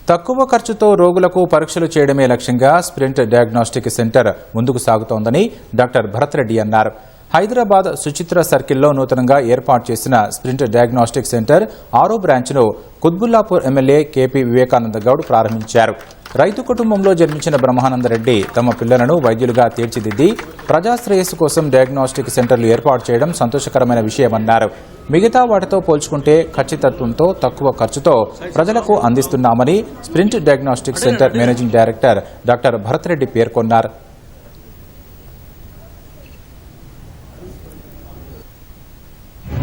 తక్కువ ఖర్చుతో రోగులకు పరీక్షలు చేయడమే లక్ష్యంగా స్ప్రింట్ డయాగ్నోస్టిక్ సెంటర్ ముందుకు సాగుతోందని డాక్టర్ భరత్ రెడ్డి అన్నారు. హైదరాబాద్ సుచిత్ర సర్కిల్లో నూతనంగా ఏర్పాటు చేసిన స్ప్రింట్ డయాగ్నోస్టిక్ సెంటర్ 6వ బ్రాంచ్ను కుత్బుల్లాపూర్ ఎమ్మెల్యే కేపీ వివేకానంద గౌడ్ ప్రారంభించారు. రైతు కుటుంబంలో జన్మించిన బ్రహ్మానందరెడ్డి తమ పిల్లలను వైద్యులుగా తీర్చిదిద్ది ప్రజాశ్రేయస్సు కోసం డయాగ్నోస్టిక్ సెంటర్లు ఏర్పాటు చేయడం సంతోషకరమైన విషయమన్నారు. మిగతా వాటితో పోల్చుకుంటే ఖచ్చితత్వంతో తక్కువ ఖర్చుతో ప్రజలకు అందిస్తున్నామని sprint diagnostic centre managing director doctor Bharat Reddy పేర్కొన్నారు.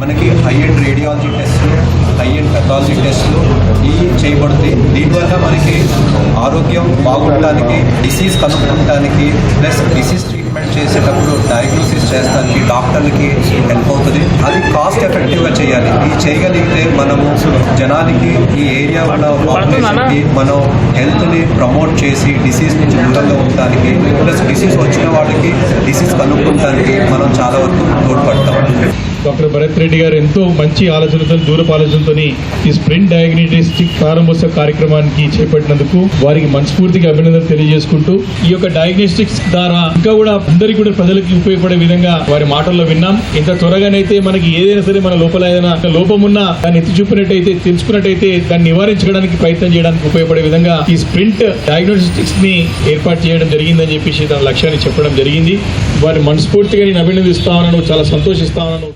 మనకి హై ఎండ్ రేడియాలజీ టెస్టులు, హై ఎండ్ పెథాలజీ టెస్టులు ఇవి చేయబడుతాయి. దీనివల్ల మనకి ఆరోగ్యం బాగుండడానికి, డిసీజ్ కనుక్కోవడానికి, ప్లస్ డిసీజ్ ట్రీట్మెంట్ చేసేటప్పుడు డయాగ్నోసిస్ చేస్తానికి డాక్టర్లకి హెల్ప్ అవుతుంది. అది కాస్ట్ ఎఫెక్టివ్గా చేయాలి. ఇది చేయగలిగితే మనము జనానికి ఈ ఏరియా ఉన్న పాపులేషన్కి మనం హెల్త్ని ప్రమోట్ చేసి డిసీజ్ నుంచి దూరంగా ఉండడానికి, ప్లస్ డిసీజ్ వచ్చిన వాళ్ళకి డిసీజ్ కనుక్కోవడానికి మనం చాలా వరకు తోడ్పడతాం. డాక్టర్ భరత్ రెడ్డి గారు ఎంతో మంచి ఆలోచనతో, దూరపు ఆలోచనతో ఈ స్ప్రింట్ డయాగ్నోస్టిక్ ప్రారంభోత్సవ కార్యక్రమానికి చేపట్టినందుకు వారికి మనస్ఫూర్తిగా అభినందనలు తెలియజేసుకుంటూ, ఈ యొక్క డయాగ్నోస్టిక్స్ ద్వారా ఇంకా కూడా అందరికీ కూడా ప్రజలకి ఉపయోగపడే విధంగా వారి మాటల్లో విన్నాం. ఇంత త్వరగానైతే మనకి ఏదైనా సరే మన లోపల ఏదైనా లోపం ఉన్నా దాన్ని ఎత్తి చూపినట్టయితే, తెలుసుకున్నట్టయితే దాన్ని నివారించడానికి ప్రయత్నం చేయడానికి ఉపయోగపడే విధంగా ఈ స్ప్రింట్ డయాగ్నోస్టిక్స్ ని ఏర్పాటు చేయడం జరిగిందని చెప్పేసి తన లక్ష్యాన్ని చెప్పడం జరిగింది. వారి మనస్ఫూర్తిగా నేను అభినందిస్తా ఉన్నాను, చాలా సంతోషిస్తా ఉన్నాను.